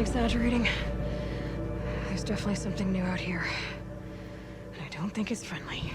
wasn't exaggerating. There's definitely something new out here. And I don't think it's friendly.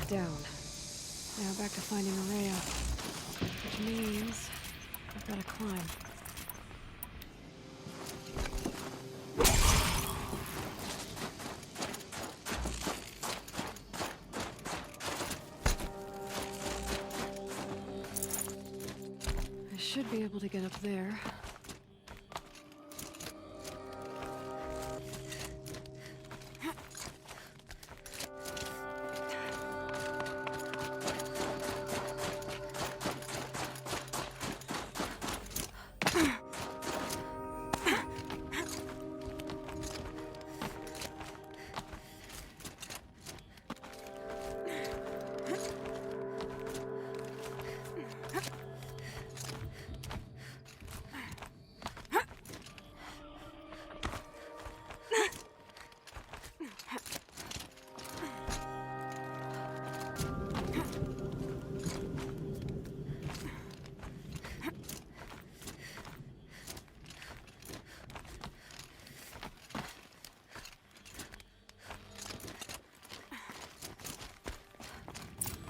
Down. Now back to finding Araya. Which means I've got to climb. I should be able to get up there.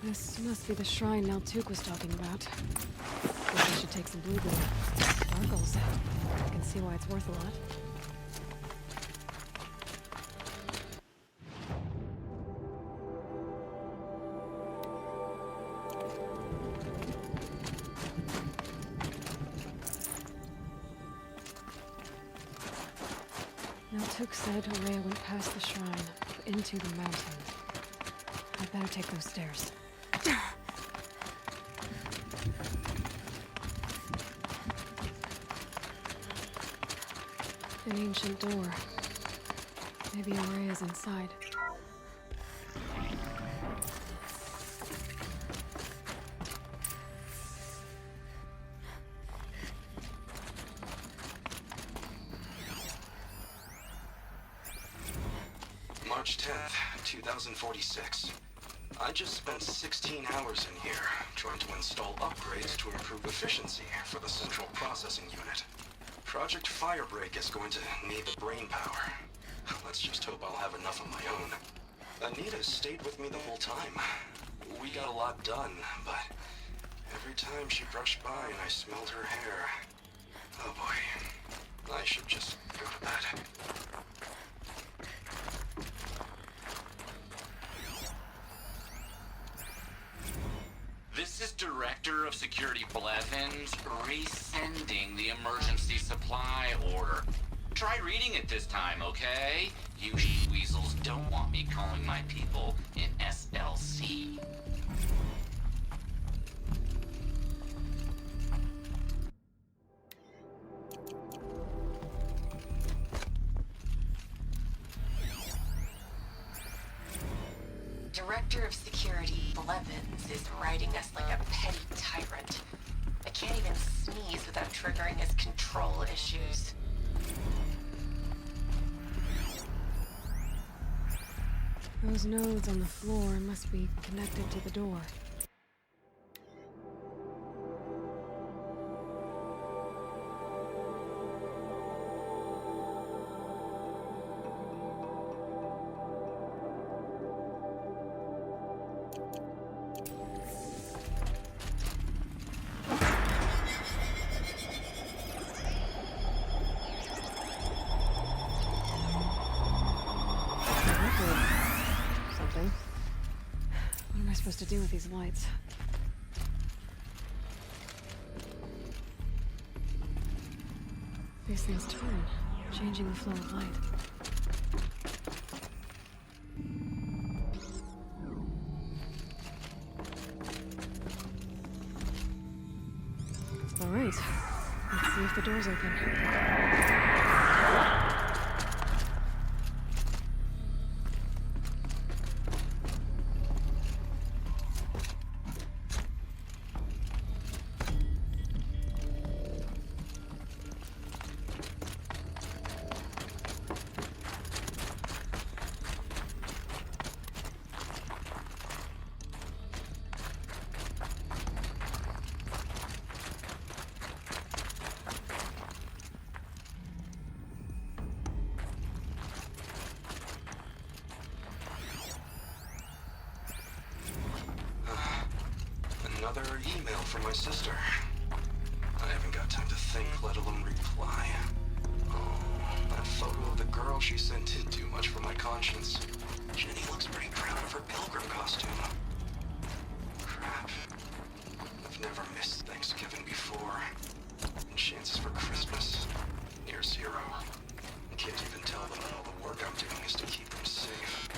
This must be the shrine Naltuk was talking about. Guess I should take some blue glue. Sparkles. I can see why it's worth a lot. Naltuk said Araya went past the shrine, into the mountain. I'd better take those stairs. An ancient door. Maybe Araya's inside. March 10th, 2046. I just spent 16 hours in here, trying to install upgrades to improve efficiency for the central processing unit. Project Firebreak is going to need the brain power. Let's just hope I'll have enough of my own. Anita stayed with me the whole time. We got a lot done, but every time she brushed by and I smelled her hair... Oh boy. I should just go to bed. This is Director of Security Blevins resending the emergency supply order. Try reading it this time, okay? You weasels don't want me calling my people in SLC. Director of Security Blevins is riding us like a petty tyrant. I can't even sneeze without triggering his control issues. Those nodes on the floor must be connected to the door. Something. What am I supposed to do with these lights? These things turn, changing the flow of light. All right, let's see if the door's open. Another email from my sister. I haven't got time to think, let alone reply. Oh, that photo of the girl she sent didn't do much for my conscience. Jenny looks pretty proud of her pilgrim costume. Crap. I've never missed Thanksgiving before. And chances for Christmas, near zero. I can't even tell them that all the work I'm doing is to keep them safe.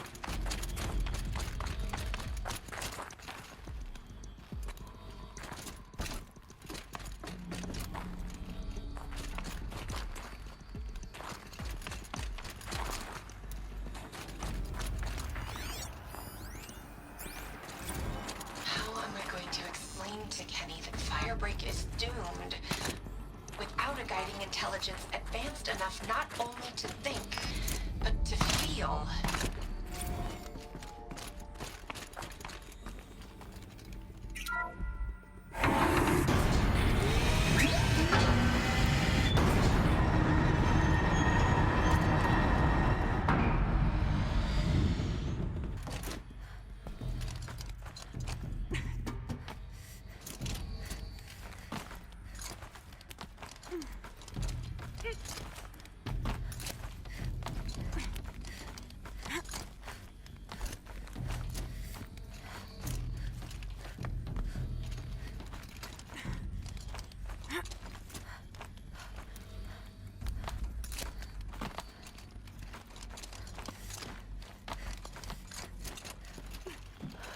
To Kenny that Firebreak is doomed. Without a guiding intelligence advanced enough not only to think, but to feel.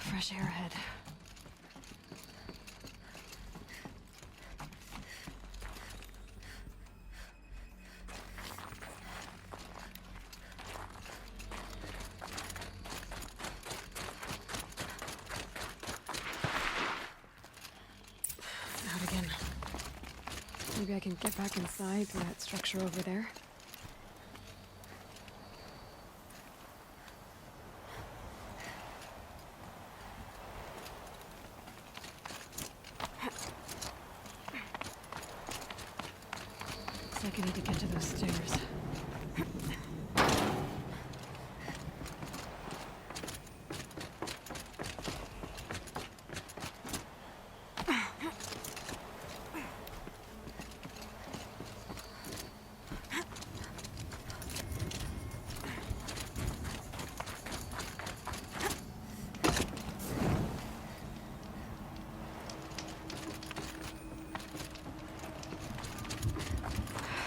Fresh air ahead. Out again. Maybe I can get back inside through that structure over there. Looks like I need to get to those stairs.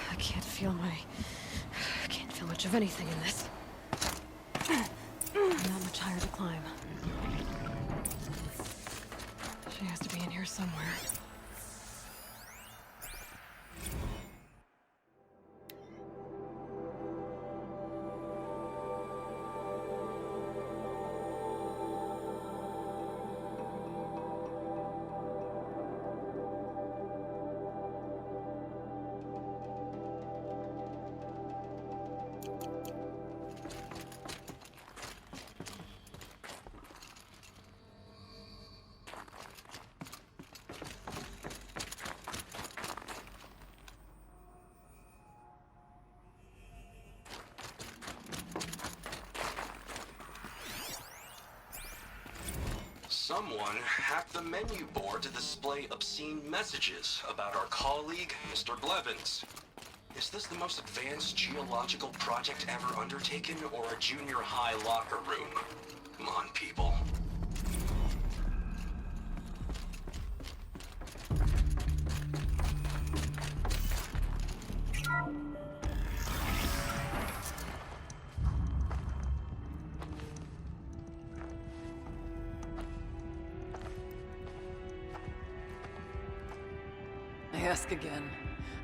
I can't feel much of anything in this. Not much higher to climb. She has to be in here somewhere. Someone hacked the menu board to display obscene messages about our colleague, Mr. Blevins. Is this the most advanced geological project ever undertaken, or a junior high locker room? Come on, people. I ask again,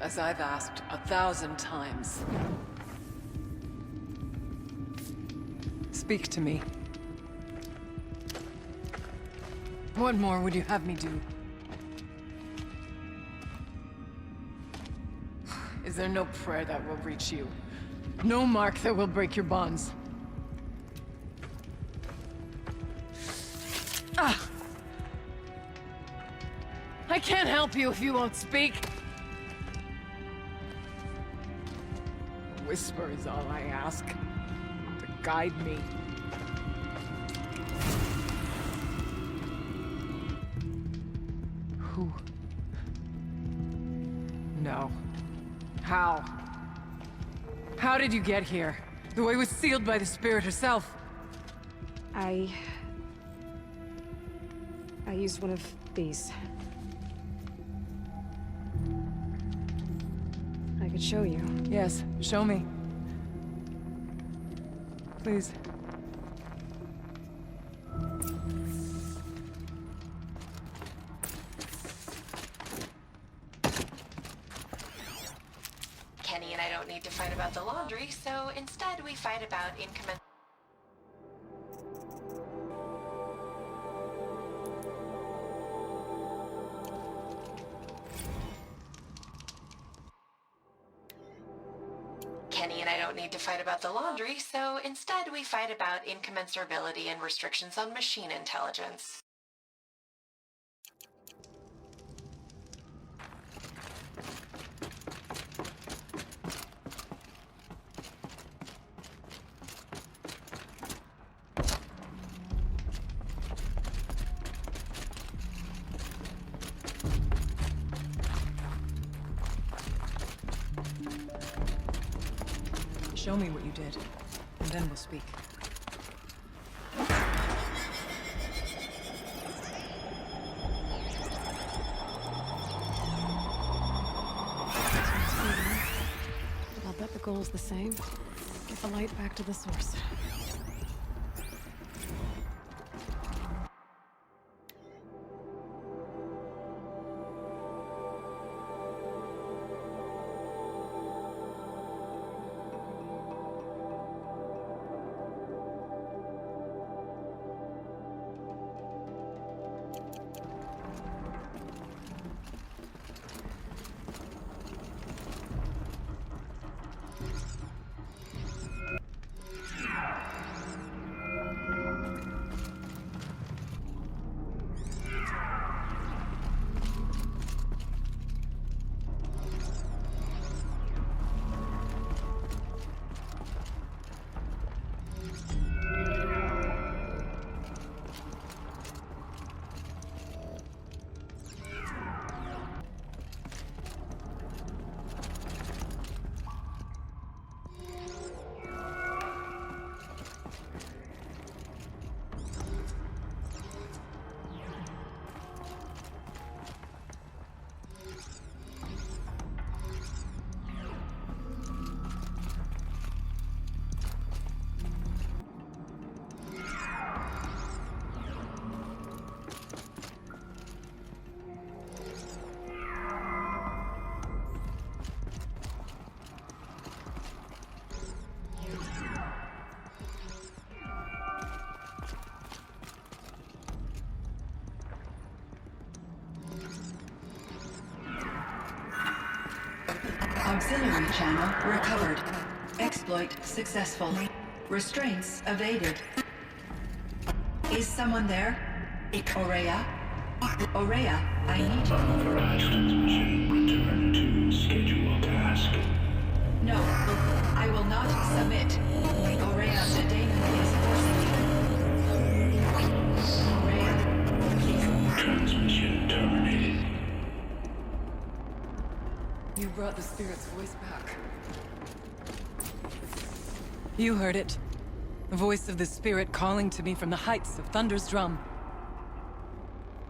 as I've asked 1,000 times. Speak to me. What more would you have me do? Is there no prayer that will reach you? No mark that will break your bonds? Ah! I can't help you if you won't speak. A whisper is all I ask. To guide me. Who? No. How? How did you get here? The way was sealed by the spirit herself. I used one of these. I could show you. Yes, show me. Please. Kenny and I don't need to fight about the laundry, so instead we fight about incommensurable. Kenny and I don't need to fight about the laundry, so instead we fight about incommensurability and restrictions on machine intelligence. Show me what you did, and then we'll speak. I'll bet the goal's the same. Get the light back to the source. Auxiliary channel recovered. Exploit successful. Restraints evaded. Is someone there? Aurea? Aurea, I need you. Unauthorized transmission. Return to schedule task. No, I will not submit. Aurea, the daemon is forcing you. Aurea, please. Transmission terminated. You brought the spirit's voice back. You heard it. The voice of the spirit calling to me from the heights of Thunder's drum.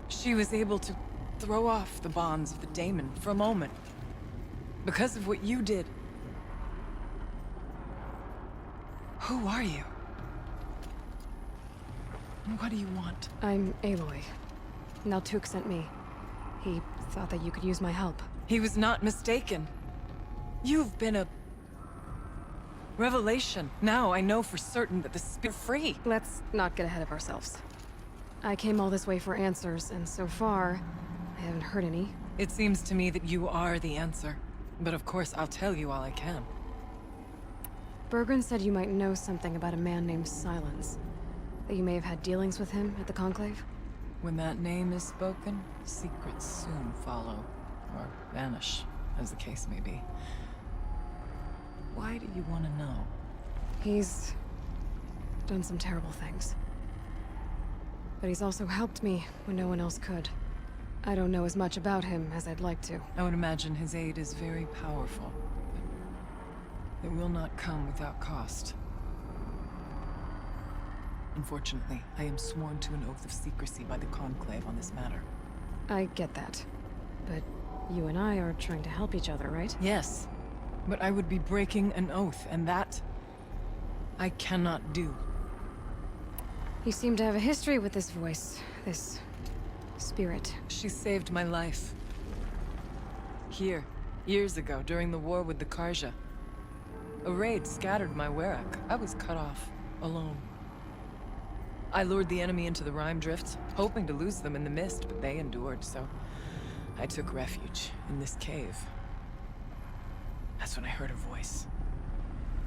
She was able to throw off the bonds of the daemon for a moment. Because of what you did. Who are you? And what do you want? I'm Aloy. Naltuk sent me. He thought that you could use my help. He was not mistaken. You've been a revelation. Now I know for certain that the spirit free. Let's not get ahead of ourselves. I came all this way for answers, and so far, I haven't heard any. It seems to me that you are the answer. But of course, I'll tell you all I can. Bergren said you might know something about a man named Silence. That you may have had dealings with him at the Conclave? When that name is spoken, secrets soon follow. Or vanish, as the case may be. Why do you want to know? He's done some terrible things. But he's also helped me when no one else could. I don't know as much about him as I'd like to. I would imagine his aid is very powerful. But it will not come without cost. Unfortunately, I am sworn to an oath of secrecy by the Conclave on this matter. I get that. But you and I are trying to help each other, right? Yes. But I would be breaking an oath, and that I cannot do. You seem to have a history with this voice, this spirit. She saved my life. Here, years ago, during the war with the Karja. A raid scattered my Werak. I was cut off, alone. I lured the enemy into the Rime Drift, hoping to lose them in the mist, but they endured, so I took refuge in this cave. That's when I heard her voice.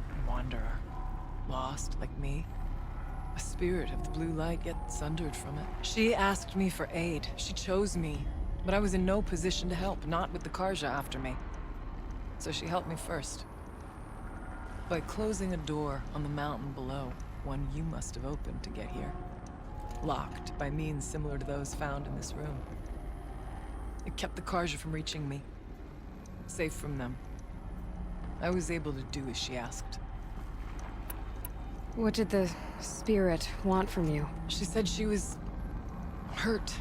A wanderer, lost like me. A spirit of the blue light, yet sundered from it. She asked me for aid. She chose me. But I was in no position to help, not with the Karja after me. So she helped me first. By closing a door on the mountain below, one you must have opened to get here. Locked by means similar to those found in this room. It kept the Karja from reaching me. Safe from them. I was able to do as she asked. What did the spirit want from you? She said she was hurt.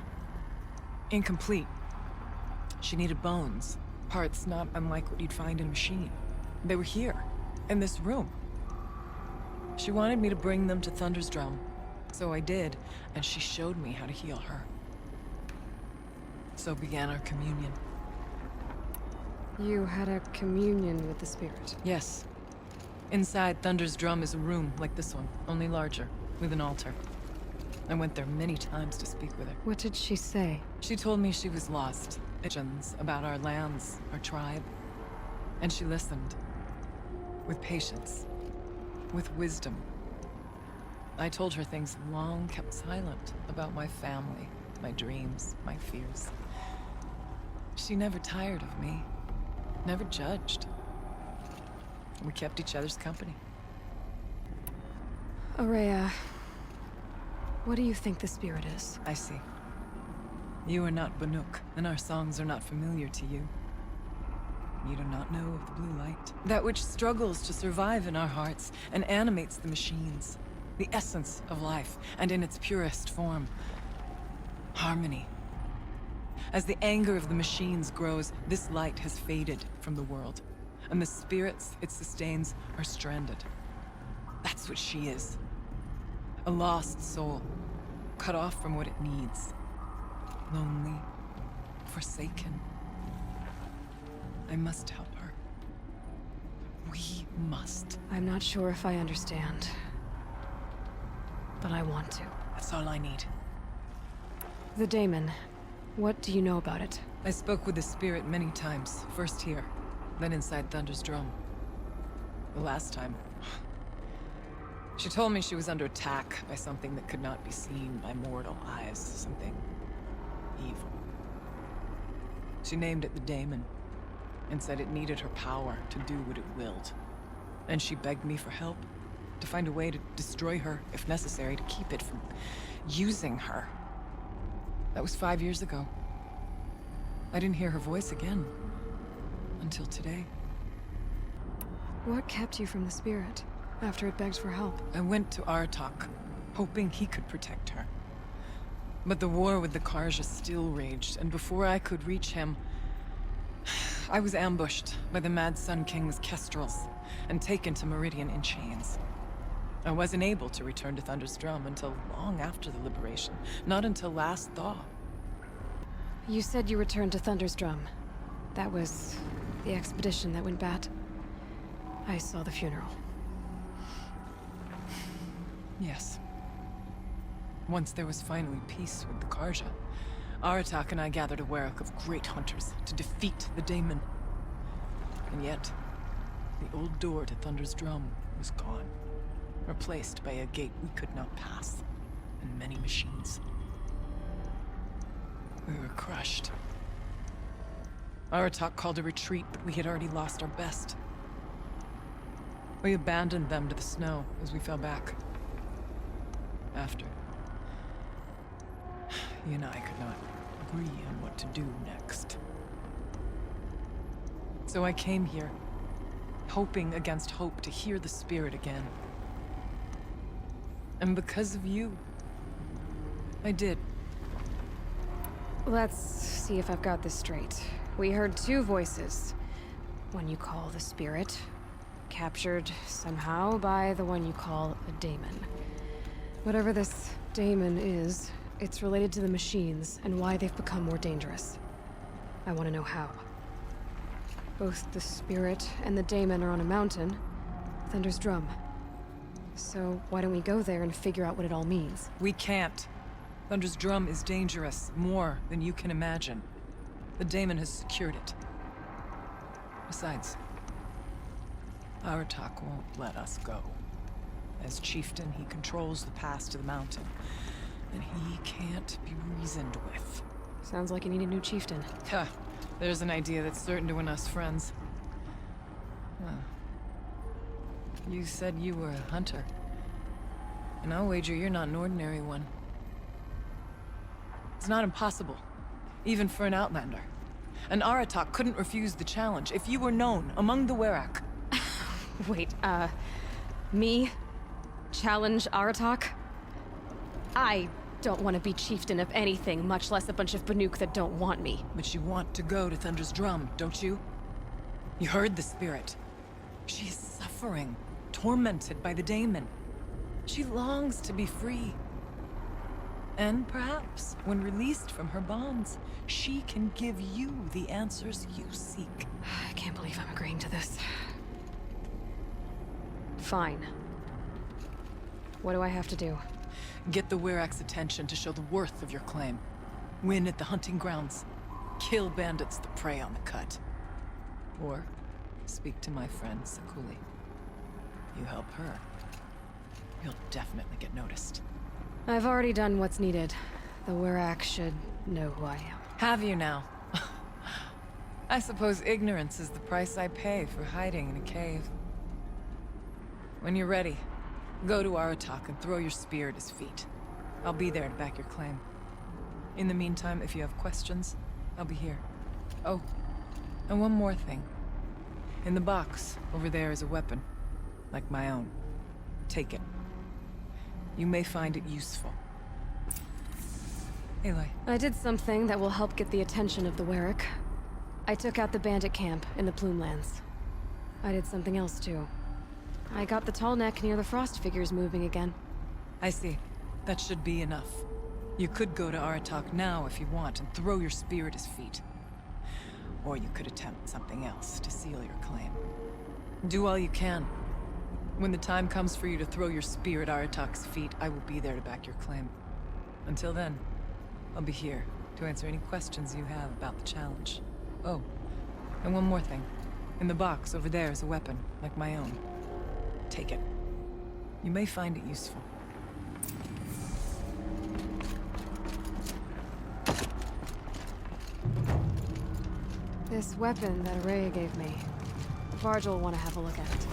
Incomplete. She needed bones. Parts not unlike what you'd find in a machine. They were here, in this room. She wanted me to bring them to Thunder's drum. So I did, and she showed me how to heal her. So began our communion. You had a communion with the spirit. Yes. Inside Thunder's drum is a room like this one, only larger, with an altar. I went there many times to speak with her. What did she say? She told me she was lost. Visions about our lands, our tribe. And she listened. With patience. With wisdom. I told her things long kept silent about my family, my dreams, my fears. She never tired of me. Never judged. We kept each other's company. Aurea, what do you think the spirit is? I see. You are not Banuk, and our songs are not familiar to you. You do not know of the blue light. That which struggles to survive in our hearts and animates the machines. The essence of life, and in its purest form. Harmony. As the anger of the machines grows, this light has faded from the world. And the spirits it sustains are stranded. That's what she is. A lost soul, cut off from what it needs. Lonely, forsaken. I must help her. We must. I'm not sure if I understand. But I want to. That's all I need. The daemon. What do you know about it? I spoke with the spirit many times, first here. then inside Thunder's drum. The last time. She told me she was under attack by something that could not be seen by mortal eyes. Something evil. She named it the Daemon, and said it needed her power to do what it willed. And she begged me for help, to find a way to destroy her, if necessary, to keep it from using her. That was 5 years ago. I didn't hear her voice again, until today. What kept you from the spirit after it begged for help? I went to Aratak, hoping he could protect her. But the war with the Karja still raged, and before I could reach him, I was ambushed by the Mad Sun King's kestrels and taken to Meridian in chains. I wasn't able to return to Thunder's Drum until long after the liberation, not until last thaw. You said you returned to Thunder's Drum. That was the expedition that went bad. I saw the funeral. Yes. Once there was finally peace with the Karja, Aratak and I gathered a Warwick of great hunters to defeat the Daemon. And yet, the old door to Thunder's Drum was gone, replaced by a gate we could not pass, and many machines. We were crushed. Aratak called a retreat, but we had already lost our best. We abandoned them to the snow as we fell back. After, he and I could not agree on what to do next. So I came here, hoping against hope to hear the spirit again. And because of you, I did. Let's see if I've got this straight. We heard two voices. One you call the spirit, captured somehow by the one you call a daemon. Whatever this daemon is, it's related to the machines and why they've become more dangerous. I want to know how. Both the spirit and the daemon are on a mountain, Thunder's Drum. So why don't we go there and figure out what it all means? We can't. Thunder's Drum is dangerous, more than you can imagine. The daemon has secured it. Besides, Aratak won't let us go. As chieftain, he controls the pass to the mountain, and he can't be reasoned with. Sounds like you need a new chieftain. Huh. There's an idea that's certain to win us friends. Huh. You said you were a hunter. And I'll wager you're not an ordinary one. It's not impossible, even for an outlander. And Aratak couldn't refuse the challenge if you were known among the Werak. Wait, me? Challenge Aratak? I don't want to be chieftain of anything, much less a bunch of Banuk that don't want me. But you want to go to Thunder's Drum, don't you? You heard the spirit. She is suffering, tormented by the daemon. She longs to be free. And perhaps, when released from her bonds, she can give you the answers you seek. I can't believe I'm agreeing to this. Fine. What do I have to do? Get the Werak's attention to show the worth of your claim. Win at the hunting grounds. Kill bandits that prey on the cut. Or speak to my friend Sakuli. You help her, you'll definitely get noticed. I've already done what's needed. The Werak should know who I am. Have you now? I suppose ignorance is the price I pay for hiding in a cave. When you're ready, go to Aratak and throw your spear at his feet. I'll be there to back your claim. In the meantime, if you have questions, I'll be here. Oh, and one more thing. In the box, over there is a weapon. Like my own. Take it. You may find it useful. Aloy. I did something that will help get the attention of the Werak. I took out the bandit camp in the Plumelands. I did something else too. I got the tall neck near the frost figures moving again. I see. That should be enough. You could go to Aratak now if you want and throw your spear at his feet. Or you could attempt something else to seal your claim. Do all you can. When the time comes for you to throw your spear at Aratak's feet, I will be there to back your claim. Until then, I'll be here to answer any questions you have about the challenge. Oh, and one more thing. In the box over there is a weapon, like my own. Take it. You may find it useful. This weapon that Araya gave me. Varge will want to have a look at it.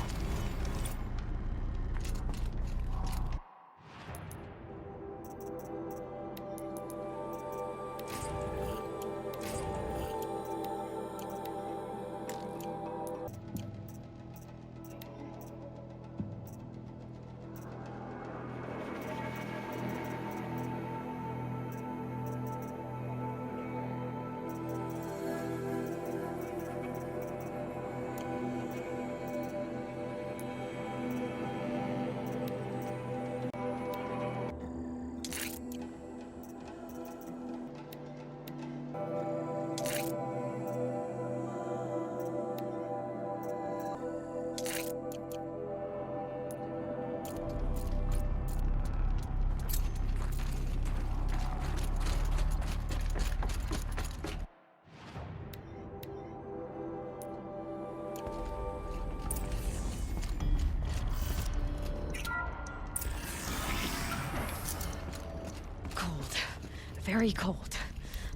Very cold.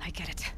I get it.